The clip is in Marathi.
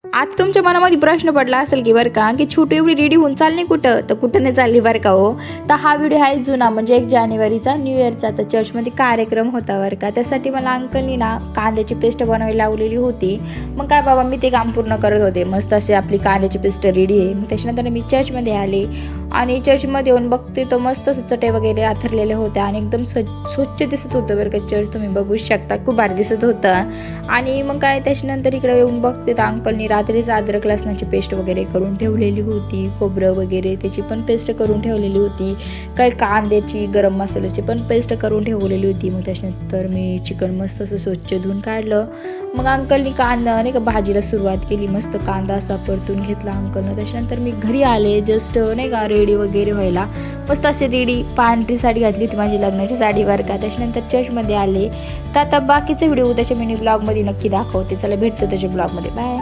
आता तुमच्या मनामध्ये प्रश्न पडला असेल की बरं का, की छोटी एवढी रेडी होऊन चालली कुठं, तर कुठं नाही चालली बरं का हो. तर हा व्हिडिओ आहे जुना, म्हणजे 1 जानेवारीचा न्यू इयरचा. तर चर्चमध्ये कार्यक्रम होता बरं का. त्यासाठी मला अंकलनी ना कांद्याची पेस्ट बनवायला लावलेली होती. मग काय बाबा, मी ते काम पूर्ण करत होते. मस्त अशी आपली कांद्याची पेस्ट रेडी आहे. मग त्याच्यानंतर मी चर्चमध्ये आले आणि चर्चमध्ये येऊन बघते तर मस्त असं चटई वगैरे आथरलेल्या होत्या आणि एकदम स्वच्छ दिसत होतं बरं का चर्च. तुम्ही बघू शकता, खूप भारी दिसत होतं. आणि मग काय त्याच्यानंतर इकडे येऊन बघते तर अंकलनी रात्रीच अद्रक लसणाची पेस्ट वगैरे करून ठेवलेली होती. खोबरं वगैरे त्याची पण पेस्ट करून ठेवलेली होती. काही कांद्याची, गरम मसाल्याची पण पेस्ट करून ठेवलेली होती. मग त्याच्यानंतर मी चिकन मस्त असं स्वच्छ धुवून काढलं. मग अंकलनी कांदा नाही का भाजीला सुरुवात केली. मस्त कांदा असा परतून घेतला अंकलनं. त्याच्यानंतर मी घरी आले जस्ट नाही का रेडी वगैरे व्हायला. मस्त अशी रेडी पांढरी साडी घातली होती, माझी लग्नाची साडी बरं का. त्याच्यानंतर चर्चमध्ये आले. तर आता बाकीचे व्हिडिओ त्याच्या मिनी ब्लॉगमध्ये नक्की दाखवते. चला भेटतो त्याच्या ब्लॉगमध्ये. बाय.